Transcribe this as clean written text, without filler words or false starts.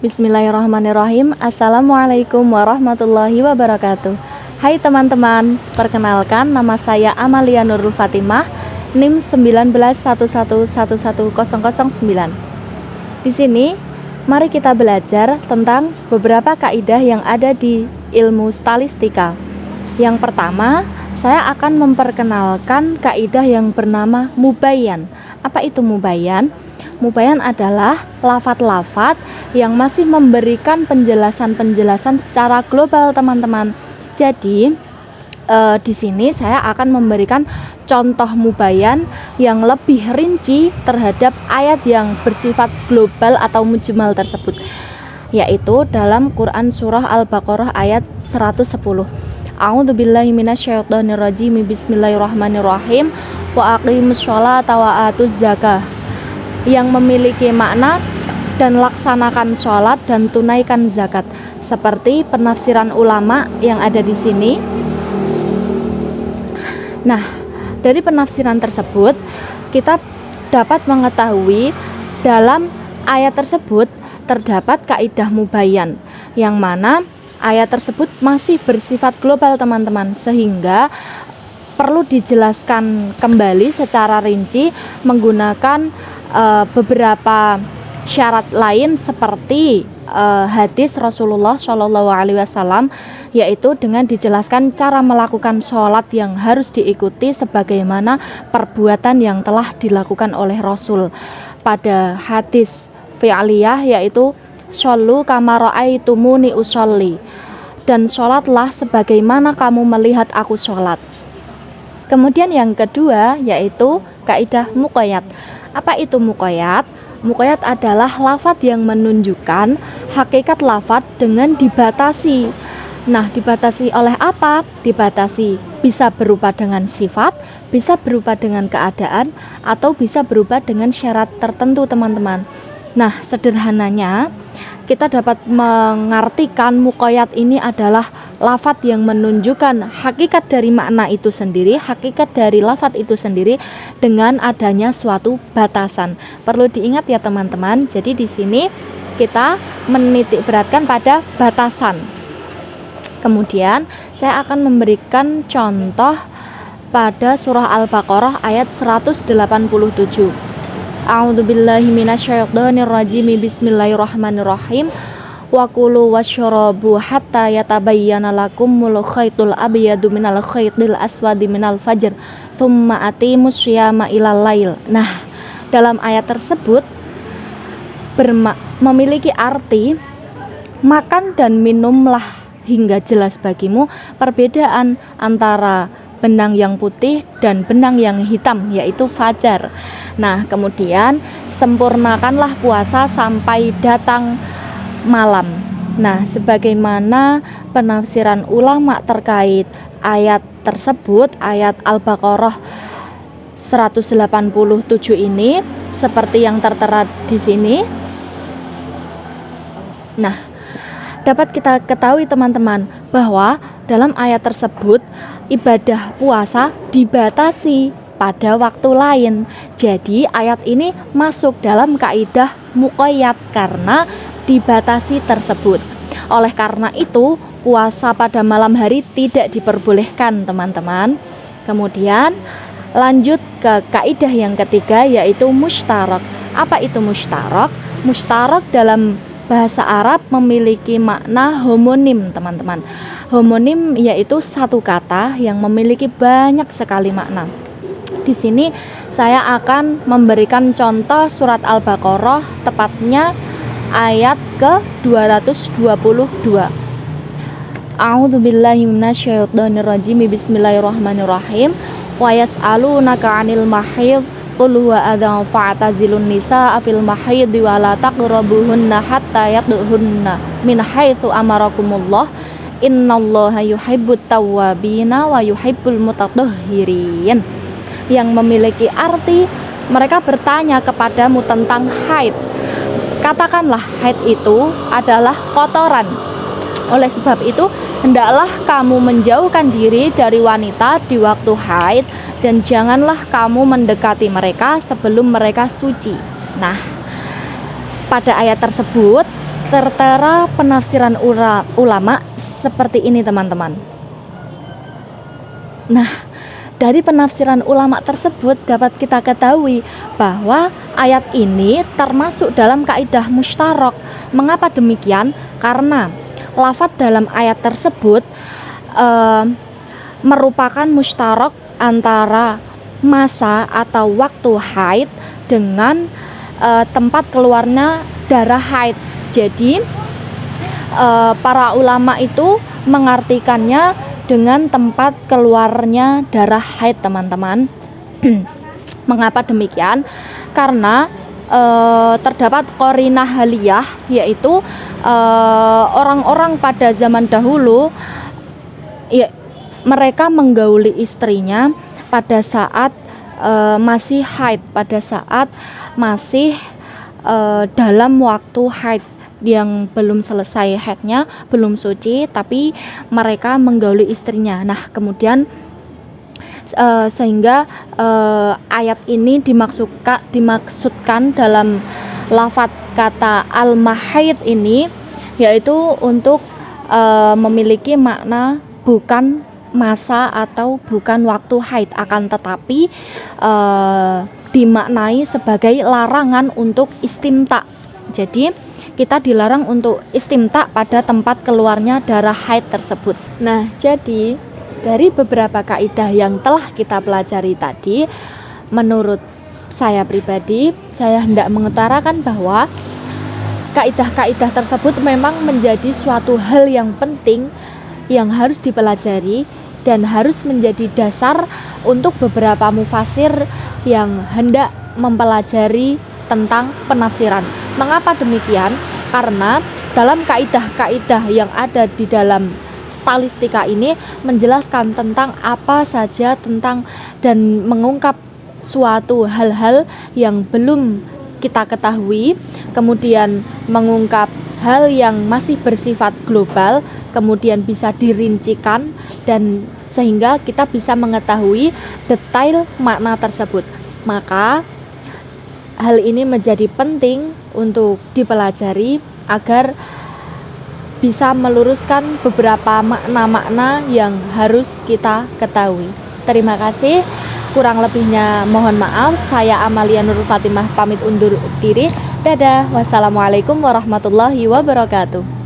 Bismillahirrahmanirrahim. Assalamualaikum warahmatullahi wabarakatuh. Hai teman-teman, perkenalkan nama saya Amalia Nurul Fatimah, NIM 1911111009. Di sini mari kita belajar tentang beberapa kaidah yang ada di ilmu statistika. Yang pertama, saya akan memperkenalkan kaidah yang bernama mubayyan. Apa itu mubayyan? Mubayyan adalah lafadz-lafadz yang masih memberikan penjelasan-penjelasan secara global, teman-teman. Jadi di sini saya akan memberikan contoh mubayyan yang lebih rinci terhadap ayat yang bersifat global atau mujmal tersebut, yaitu dalam Quran surah Al-Baqarah ayat 110. A'udzubillahi minasyaitonirrajim. Bismillahirrahmanirrahim. Wa aqimus sholata wa atuz zakah, yang memiliki makna dan laksanakan sholat dan tunaikan zakat, seperti penafsiran ulama yang ada di sini. Nah, dari penafsiran tersebut kita dapat mengetahui dalam ayat tersebut terdapat kaidah mubayyan, yang mana ayat tersebut masih bersifat global, teman-teman, sehingga perlu dijelaskan kembali secara rinci menggunakan beberapa syarat lain seperti hadis Rasulullah SAW, yaitu dengan dijelaskan cara melakukan sholat yang harus diikuti sebagaimana perbuatan yang telah dilakukan oleh Rasul. Pada hadis fi'liyah yaitu shollu kama ra'aitumuni usolli, dan sholatlah sebagaimana kamu melihat aku sholat. Kemudian yang kedua yaitu kaidah muqayyad. Apa itu muqayyad? Muqayyad adalah lafadz yang menunjukkan hakikat lafadz dengan dibatasi. Nah, dibatasi oleh apa? Dibatasi bisa berupa dengan sifat, bisa berupa dengan keadaan, atau bisa berupa dengan syarat tertentu, teman-teman. Nah, sederhananya kita dapat mengartikan muqayyad ini adalah lafadz yang menunjukkan hakikat dari makna itu sendiri, hakikat dari lafadz itu sendiri dengan adanya suatu batasan. Perlu diingat ya, teman-teman. Jadi di sini kita menitik beratkan pada batasan. Kemudian saya akan memberikan contoh pada surah Al-Baqarah ayat 187. A'udzubillahi minasyaitonirrajim. Bismillahirrahmanirrahim. Wa kulu wasyrabu hatta yatabayyana lakumul khaitul abyadu minal khaitil aswadi minal fajr tsumma atimus syiyama ilal lail. Nah, dalam ayat tersebut memiliki arti makan dan minumlah hingga jelas bagimu perbedaan antara benang yang putih dan benang yang hitam, yaitu fajar. Nah, kemudian sempurnakanlah puasa sampai datang malam. Nah, sebagaimana penafsiran ulama terkait ayat tersebut, ayat Al-Baqarah 187 ini seperti yang tertera di sini. Nah, dapat kita ketahui, teman-teman, bahwa dalam ayat tersebut ibadah puasa dibatasi pada waktu lain. Jadi ayat ini masuk dalam kaidah muqayyad karena dibatasi tersebut. Oleh karena itu, puasa pada malam hari tidak diperbolehkan, teman-teman. Kemudian lanjut ke kaidah yang ketiga yaitu mustarak. Apa itu mustarak? Mustarak dalam bahasa Arab memiliki makna homonim, teman-teman. Homonim yaitu satu kata yang memiliki banyak sekali makna. Di sini saya akan memberikan contoh surat Al-Baqarah, tepatnya ayat ke-222. A'udzubillahi minasyaitonirrajim. Bismillahirrahmanirrahim. Wa yas'alunaka 'anil mahid qul huwa adzan fa'tazilun nisaa fil mahid wa la taqrabuhunna hatta yatahunna min haitsu amarakumullah innallaha yuhibbut tawwabina wa yuhibbul mutatahhirin, yang memiliki arti mereka bertanya kepadamu tentang haid. Katakanlah haid itu adalah kotoran. Oleh sebab itu, hendaklah kamu menjauhkan diri dari wanita di waktu haid dan janganlah kamu mendekati mereka sebelum mereka suci. Nah, pada ayat tersebut tertera penafsiran ulama seperti ini teman-teman. Nah, dari penafsiran ulama tersebut dapat kita ketahui bahwa ayat ini termasuk dalam kaidah musytarak. Mengapa demikian? Karena lafadz dalam ayat tersebut merupakan musytarak antara masa atau waktu haid dengan tempat keluarnya darah haid. Jadi para ulama itu mengartikannya dengan tempat keluarnya darah haid, teman-teman. Mengapa demikian? Karena terdapat qarinah haliyah, yaitu orang-orang pada zaman dahulu ya, mereka menggauli istrinya pada saat masih haid, pada saat masih dalam waktu haid, yang belum selesai haidnya, belum suci, tapi mereka menggauli istrinya. Nah, kemudian sehingga ayat ini dimaksudkan dalam lafadz kata al-mahid ini, yaitu untuk memiliki makna bukan masa atau bukan waktu haid, akan tetapi dimaknai sebagai larangan untuk istimta. Jadi kita dilarang untuk istimta pada tempat keluarnya darah haid tersebut. Nah, jadi dari beberapa kaidah yang telah kita pelajari tadi, menurut saya pribadi, saya hendak mengutarakan bahwa kaidah-kaidah tersebut memang menjadi suatu hal yang penting yang harus dipelajari dan harus menjadi dasar untuk beberapa mufasir yang hendak mempelajari tentang penafsiran. Mengapa demikian? Karena dalam kaidah-kaidah yang ada di dalam stalistika ini menjelaskan tentang apa saja tentang dan mengungkap suatu hal-hal yang belum kita ketahui, kemudian mengungkap hal yang masih bersifat global, kemudian bisa dirincikan dan sehingga kita bisa mengetahui detail makna tersebut. Maka hal ini menjadi penting untuk dipelajari agar bisa meluruskan beberapa makna-makna yang harus kita ketahui. Terima kasih. Kurang lebihnya mohon maaf. Saya Amalia Nurul Fatimah pamit undur diri. Dadah. Wassalamualaikum warahmatullahi wabarakatuh.